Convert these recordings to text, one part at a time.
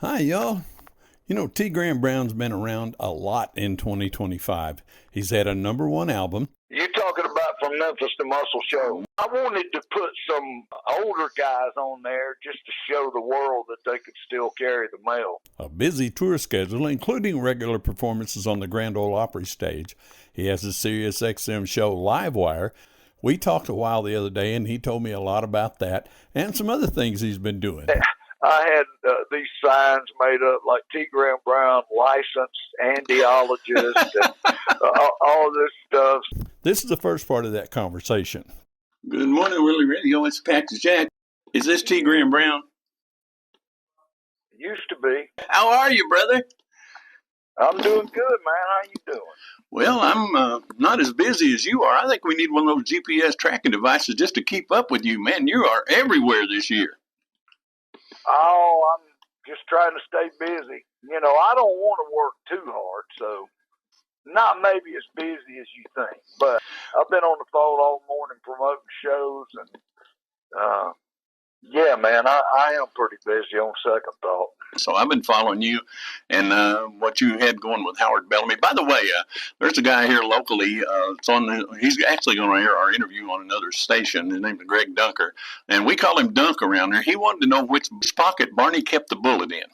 Hi, y'all. You know, T. Graham Brown's been around a lot in 2025. He's had a number one album. You're talking about from Memphis to Muscle Shoals. I wanted to put some older guys on there just to show the world that they could still carry the mail. A busy tour schedule, including regular performances on the Grand Ole Opry stage. He has his Sirius XM show LiveWire. We talked a while the other day, and he told me a lot about that and some other things he's been doing. I had these signs made up like T. Graham Brown, licensed, Andyologist, and all this stuff. This is the first part of that conversation. Good morning, Willie Radio. It's Patrick Jack. Is this T. Graham Brown? Used to be. How are you, brother? I'm doing good, man. How you doing? Well, I'm not as busy as you are. I think we need one of those GPS tracking devices just to keep up with you, man. You are everywhere this year. Oh, I'm just trying to stay busy. You know, I don't want to work too hard, so not maybe as busy as you think. But I've been on the phone all morning promoting shows, and yeah, man, I am pretty busy on second thought. So I've been following you and what you had going with Howard Bellamy. By the way, there's a guy here locally. He's actually going to hear our interview on another station. His name's Greg Dunker, and we call him Dunk around here. He wanted to know which pocket Barney kept the bullet in.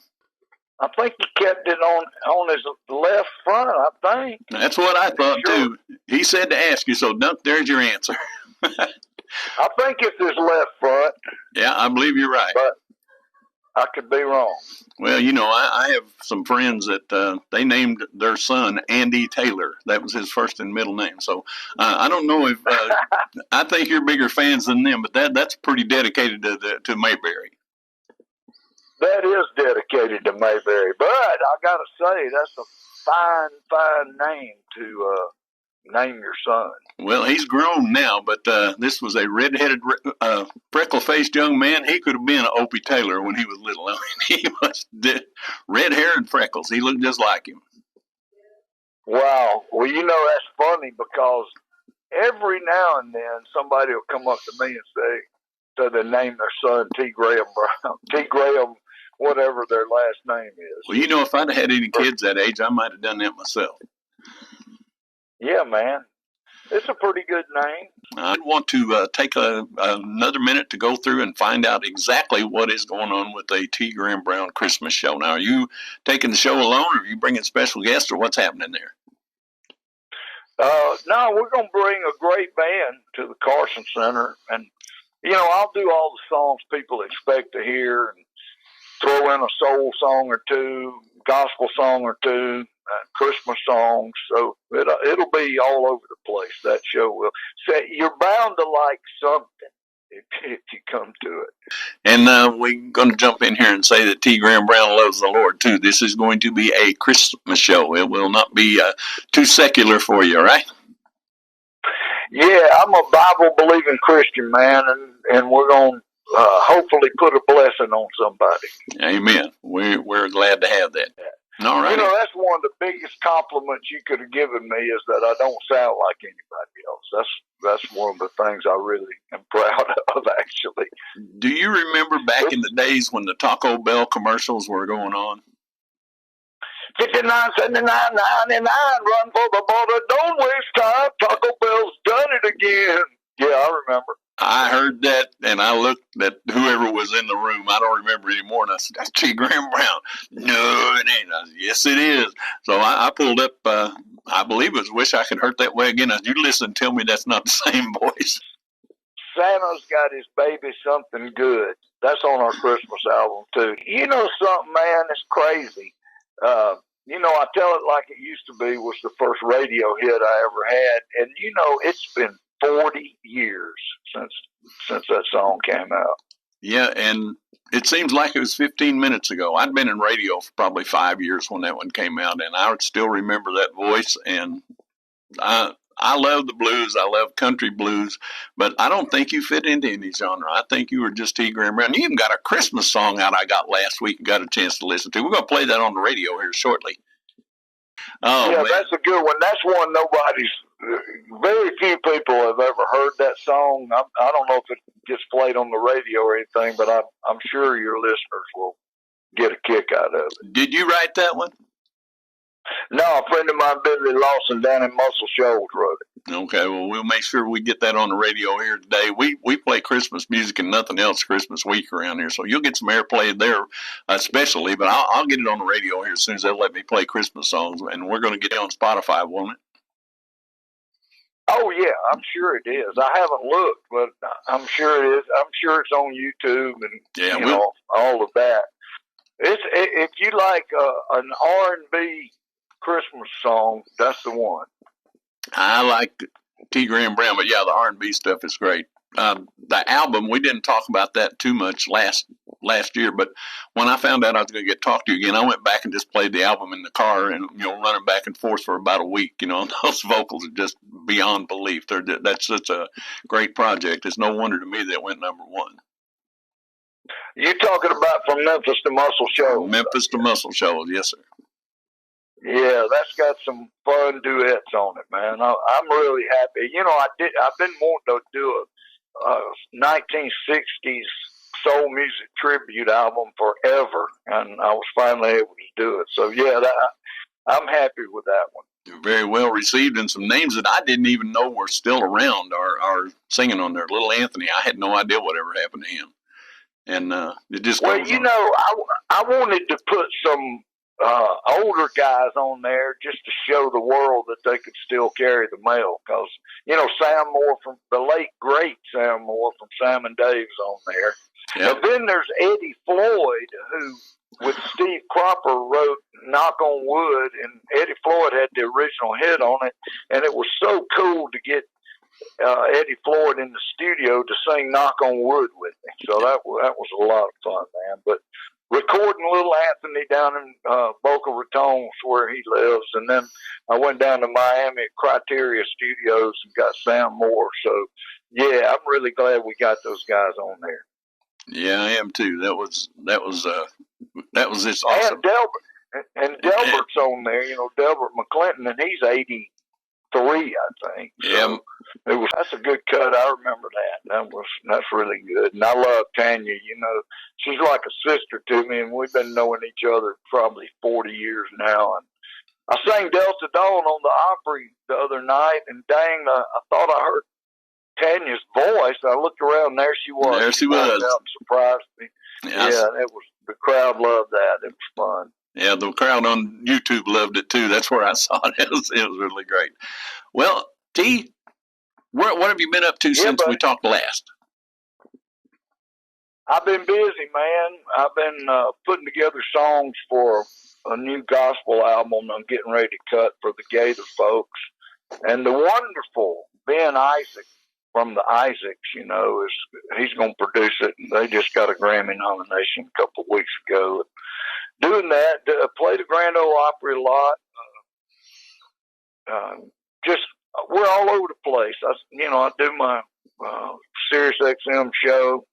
I think he kept it on his left front, I think. That's what I thought, too. He said to ask you, so Dunk, there's your answer. I think it's his left front. Yeah, I believe you're right. But I could be wrong. Well, you know, I have some friends that they named their son Andy Taylor. That was his first and middle name. So I don't know if I think you're bigger fans than them, but that's pretty dedicated to Mayberry. That is dedicated to Mayberry, but I got to say that's a fine name to name your son. Well, he's grown now, but this was a red-headed, freckle-faced young man. He could have been an Opie Taylor when he was little. I mean, he was red hair and freckles. He looked just like him. Wow. Well, you know, that's funny because every now and then somebody will come up to me and say, so they name their son T. Graham Brown, T. Graham, whatever their last name is. Well, you know, if I'd have had any kids that age, I might have done that myself. Yeah, man. It's a pretty good name. I want to take another minute to go through and find out exactly what is going on with the T. Graham Brown Christmas show. Now, are you taking the show alone, or are you bringing special guests, or what's happening there? No, we're going to bring a great band to the Carson Center. And, you know, I'll do all the songs people expect to hear and throw in a soul song or two, gospel song or two, Christmas songs. So it'll be all over the place. That show will. So you're bound to like something if you come to it. And we're going to jump in here and say that T. Graham Brown loves the Lord, too. This is going to be a Christmas show. It will not be too secular for you, right? Yeah, I'm a Bible-believing Christian, man, and we're going to hopefully put a blessing on somebody. Amen. We're glad to have that. All right. You know, that's one of the biggest compliments you could have given me is that I don't sound like anybody else. That's one of the things I really am proud of, actually. Do you remember back in the days when the Taco Bell commercials were going on? 59, 79, 99, run for the border, don't waste time, Taco Bell's done it again. Yeah, I remember. I heard that, and I looked at whoever was in the room. I don't remember anymore, and I said, that's T. Graham Brown. No, it ain't. I said, yes, it is. So I pulled up, I believe it was Wish I Could Hurt That Way Again. You listen and tell me that's not the same voice. Santa's got his baby something good. That's on our Christmas album, too. You know something, man, it's crazy. You know, I Tell It Like It Used to Be was the first radio hit I ever had, and, you know, it's been 40 years since that song came out. Yeah, and it seems like it was 15 minutes ago. I'd been in radio for probably 5 years when that one came out, and I still remember that voice. And I love the blues. I love country blues, but I don't think you fit into any genre. I think you were just T. Graham Brown. You even got a Christmas song out I got last week and got a chance to listen to. We're going to play that on the radio here shortly. Oh, yeah, man. That's a good one. That's one very few people have ever heard that song. I don't know if it gets played on the radio or anything, but I'm sure your listeners will get a kick out of it. Did you write that one? No, a friend of mine, Billy Lawson, down in Muscle Shoals, wrote it. Okay, well, we'll make sure we get that on the radio here today. We play Christmas music and nothing else Christmas week around here, so you'll get some airplay there especially, but I'll get it on the radio here as soon as they'll let me play Christmas songs, and we're going to get it on Spotify, won't it? Oh, yeah, I'm sure it is. I haven't looked, but I'm sure it is. I'm sure it's on YouTube and you know, all of that. If you like an R&B Christmas song, that's the one. I like T. Graham Brown, but yeah, the R&B stuff is great. The album, we didn't talk about that too much last year, but when I found out I was going to get talked to you again, I went back and just played the album in the car and, you know, running back and forth for about a week. You know, those vocals are just beyond belief. That's such a great project. It's no wonder to me that it went number one. You're talking about From Memphis to Muscle Shoals. Memphis to Muscle Shoals, yes, sir. Yeah, that's got some fun duets on it, man. I'm really happy. You know, I've been wanting to do a 1960s soul music tribute album forever, and I was finally able to do it. So yeah, I'm happy with that one. You're very well received, and some names that I didn't even know were still around are singing on there. Little Anthony, I had no idea whatever happened to him, and it just well, you know, I wanted to put some older guys on there just to show the world that they could still carry the mail, because you know, Sam Moore, from the late great Sam Moore from Sam and Dave's on there. Yep. And then there's Eddie Floyd, who with Steve Cropper wrote Knock on Wood, and Eddie Floyd had the original hit on it, and it was so cool to get Eddie Floyd in the studio to sing Knock on Wood with me. So that was a lot of fun, man. But recording Little Anthony down in Boca Raton, where he lives, and then I went down to Miami at Criteria Studios and got Sam Moore. So yeah, I'm really glad we got those guys on there. Yeah, I am too. That was just awesome. And Delbert's on there. You know, Delbert McClinton, and he's 83, I think. Yeah, so that's a good cut. I remember that. That's really good. And I love Tanya. You know, she's like a sister to me, and we've been knowing each other probably 40 years now. And I sang Delta Dawn on the Opry the other night, and dang, I thought I heard Tanya's voice. I looked around, there she was. There she was. Out and surprised me. Yes. Yeah, the crowd loved that. It was fun. Yeah, the crowd on YouTube loved it too. That's where I saw it. It was really great. Well, T, what have you been up to since we talked last? I've been busy, man. I've been putting together songs for a new gospel album I'm getting ready to cut for the Gaither folks. And the wonderful Ben Isaac from the Isaacs, you know, he's going to produce it. And they just got a Grammy nomination a couple of weeks ago. Doing that, play the Grand Ole Opry a lot. Just we're all over the place. I do my Sirius XM show.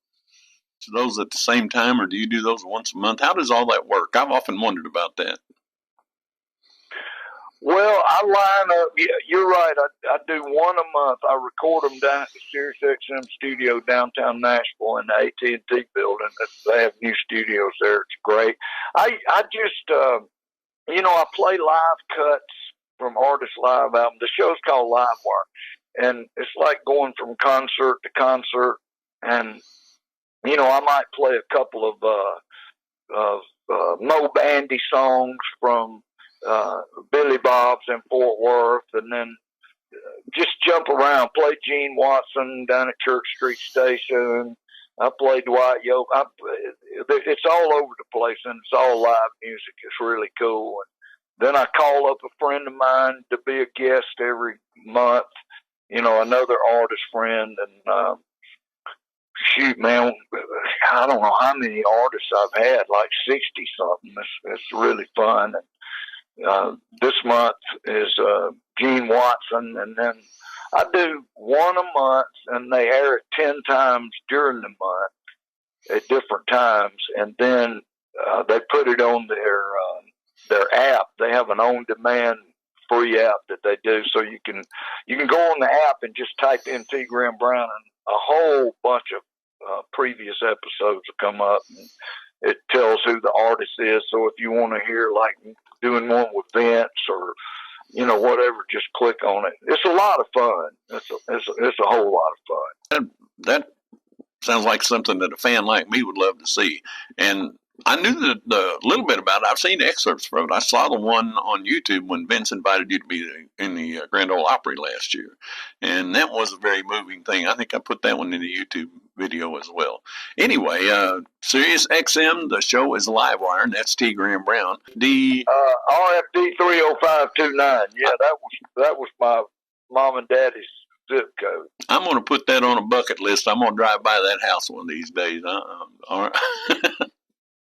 So those at the same time, or do you do those once a month? How does all that work? I've often wondered about that. Well, I line up. Yeah, you're right. I do one a month. I record them down at the Sirius XM studio downtown Nashville in the AT&T building. They have new studios there. It's great. I just, I play live cuts from artists' live albums. The show's called LiveWire, and it's like going from concert to concert. And I might play a couple of Mo Bandy songs from Billy Bob's in Fort Worth, and then just jump around, play Gene Watson down at Church Street Station. I play Dwight Yoke. It's all over the place, and it's all live music. It's really cool. And then I call up a friend of mine to be a guest every month, another artist friend. And shoot, man, I don't know how many artists I've had, like 60-something. It's really fun. And this month is Gene Watson, and then I do one a month, and they air it 10 times during the month at different times, and then they put it on their app. They have an on-demand free app that they do, so you can go on the app and just type in T. Graham Brown, and a whole bunch of previous episodes will come up. And it tells who the artist is. So if you want to hear like doing one with Vince or whatever, just click on it. It's a lot of fun. It's a whole lot of fun. That sounds like something that a fan like me would love to see. And I knew the little bit about it. I've seen excerpts from it. I saw the one on YouTube when Vince invited you to be in the Grand Ole Opry last year. And that was a very moving thing. I think I put that one in the YouTube video as well. Anyway, Sirius XM, the show is LiveWire, and that's T. Graham Brown. RFD 30529. Yeah, that was my mom and daddy's zip code. I'm going to put that on a bucket list. I'm going to drive by that house one of these days. All right.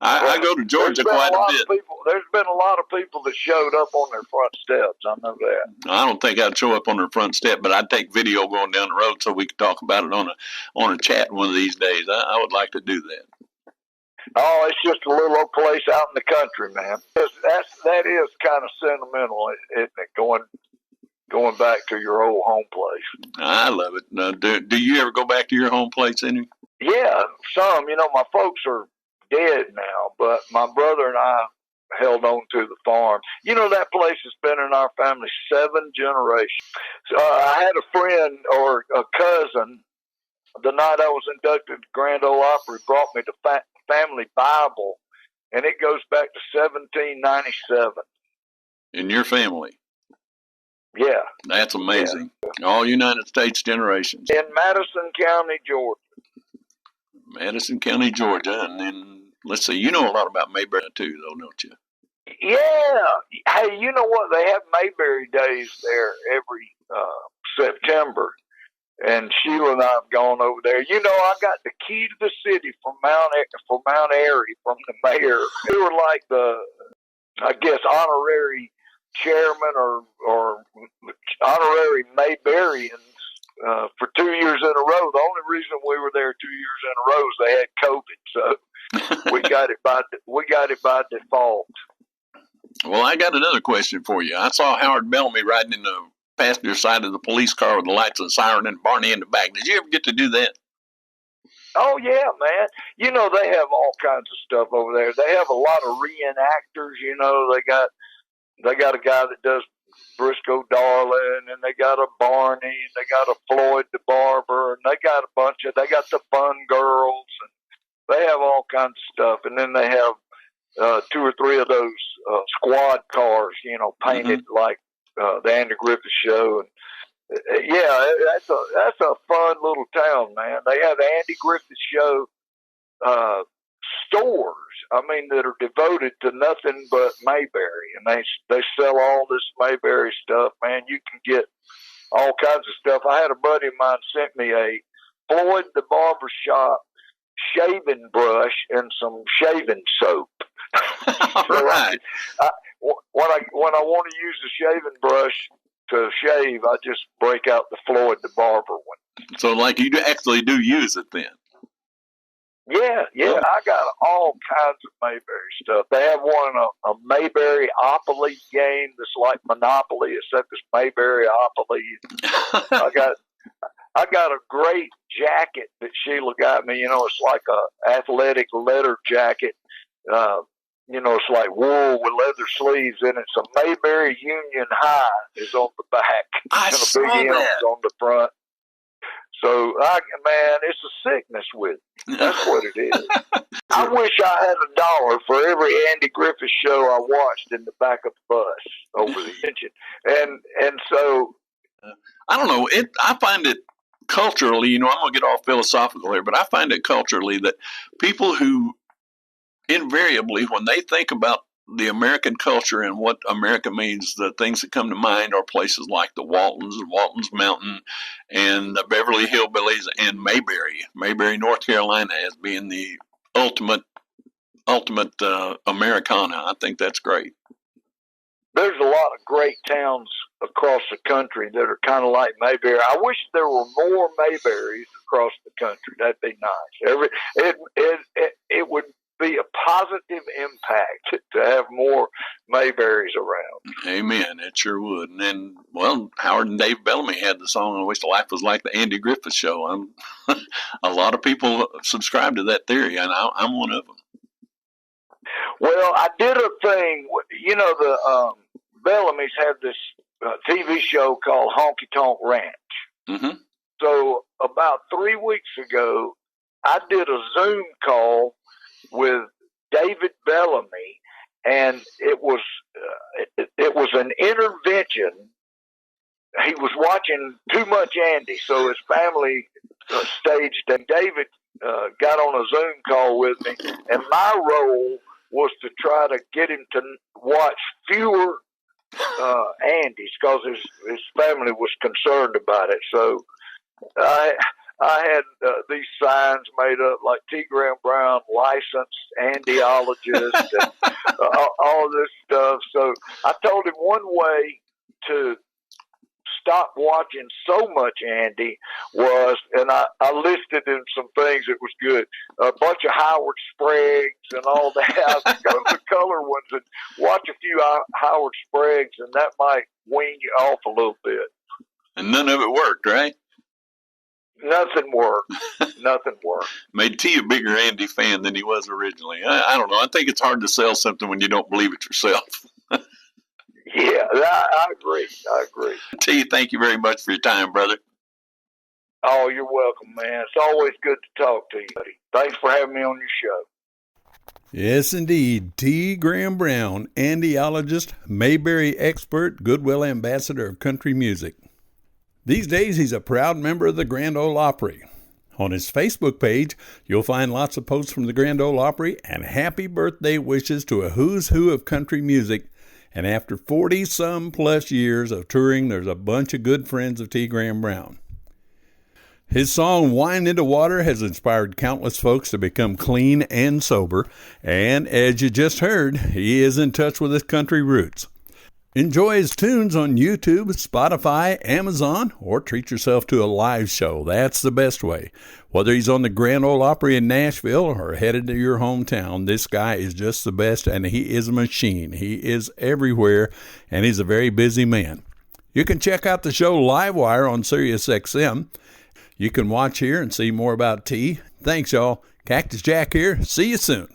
I go to Georgia quite a bit. There's been a lot of people that showed up on their front steps. I know that. I don't think I'd show up on their front step, but I'd take video going down the road so we could talk about it on a chat one of these days. I would like to do that. Oh, it's just a little old place out in the country, man. That is kind of sentimental, isn't it? Going back to your old home place. I love it. Do you ever go back to your home place any? Yeah, some. My folks are dead now, but my brother and I held on to the farm. That place has been in our family 7 generations. So I had a friend or a cousin, the night I was inducted to Grand Ole Opry, brought me the family Bible, and it goes back to 1797. In your family? Yeah. That's amazing. Yeah. All United States generations. In Madison County, Georgia. Madison County, Georgia. And then, let's see, you know a lot about Mayberry too, though, don't you? Yeah. Hey, you know what? They have Mayberry days there every September. And Sheila and I have gone over there. I got the key to the city from Mount Airy from the mayor. We were like the, I guess, honorary chairman or honorary Mayberryans for 2 years in a row. The only reason we were there 2 years in a row is they had COVID, so we got it by default. Well, I got another question for you. I saw Howard Bellamy riding in the passenger side of the police car with the lights and siren and Barney in the back. Did you ever get to do that? Oh yeah, man. They have all kinds of stuff over there. They have a lot of reenactors. They got a guy that does Briscoe Darling, and they got a Barney, and they got a Floyd the Barber, and they got they got the Fun Girls, and they have all kinds of stuff. And then they have 2 or 3 of those squad cars, painted like the Andy Griffith Show. And yeah, that's a fun little town, man. They have Andy Griffith Show stores, that are devoted to nothing but Mayberry, and they sell all this Mayberry stuff, man. You can get all kinds of stuff. I had a buddy of mine sent me a Floyd the Barber Shop shaving brush and some shaving soap. All right. When I want to use the shaving brush to shave, I just break out the Floyd the Barber one. So, like, you actually do use it then? Yeah. I got all kinds of Mayberry stuff. They have one, a Mayberryopoly game that's like Monopoly, except it's Mayberryopoly. I got a great jacket that Sheila got me. It's like a athletic leather jacket. It's like wool with leather sleeves, and it's a Mayberry Union High is on the back. I saw that. On the front. So, man, it's a sickness with it. That's what it is. I wish I had $1 for every Andy Griffith show I watched in the back of the bus over the engine. And so, I don't know. I find it culturally, I'm going to get all philosophical here, but I find it culturally that people who invariably, when they think about the American culture and what America means, the things that come to mind are places like the Waltons and Walton's Mountain and the Beverly Hillbillies and Mayberry, North Carolina, as being the ultimate Americana. I think that's great. There's a lot of great towns across the country that are kind of like Mayberry. I wish there were more Mayberries across the country. That'd be nice. It would be a positive impact to have more Mayberries around. Amen. It sure would. And then, Howard and Dave Bellamy had the song, I Wish Life Was Like the Andy Griffith Show. A lot of people subscribe to that theory, and I'm one of them. Well, I did a thing. You know, the Bellamy's have this TV show called Honky Tonk Ranch. Mm-hmm. So about 3 weeks ago, I did a Zoom call with David Bellamy, and it was an intervention. He was watching Too Much Andy, so his family staged, and David got on a Zoom call with me, and my role was to try to get him to watch fewer Andys because his family was concerned about it. So I had these signs made up like T. Graham Brown, licensed Andyologist, and all this stuff. So I told him one way to stop watching so much Andy was, and I listed in some things that was good, a bunch of Howard Spriggs and all that. I go to the color ones and watch a few Howard Spriggs, and that might wean you off a little bit. And none of it worked, right? Nothing worked. Nothing worked. Made T a bigger Andy fan than he was originally. I don't know. I think it's hard to sell something when you don't believe it yourself. Yeah, I agree. T, thank you very much for your time, brother. Oh, you're welcome, man. It's always good to talk to you, buddy. Thanks for having me on your show. Yes, indeed. T. Graham Brown, Andyologist, Mayberry expert, Goodwill ambassador of country music. These days, he's a proud member of the Grand Ole Opry. On his Facebook page, you'll find lots of posts from the Grand Ole Opry and happy birthday wishes to a who's who of country music. And after 40-some plus years of touring, there's a bunch of good friends of T. Graham Brown. His song, Wine into Water, has inspired countless folks to become clean and sober. And as you just heard, he is in touch with his country roots. Enjoy his tunes on YouTube, Spotify, Amazon, or treat yourself to a live show. That's the best way. Whether he's on the Grand Ole Opry in Nashville or headed to your hometown, this guy is just the best, and he is a machine. He is everywhere, and he's a very busy man. You can check out the show LiveWire on Sirius XM. You can watch here and see more about T. Thanks, y'all. Cactus Jack here. See you soon.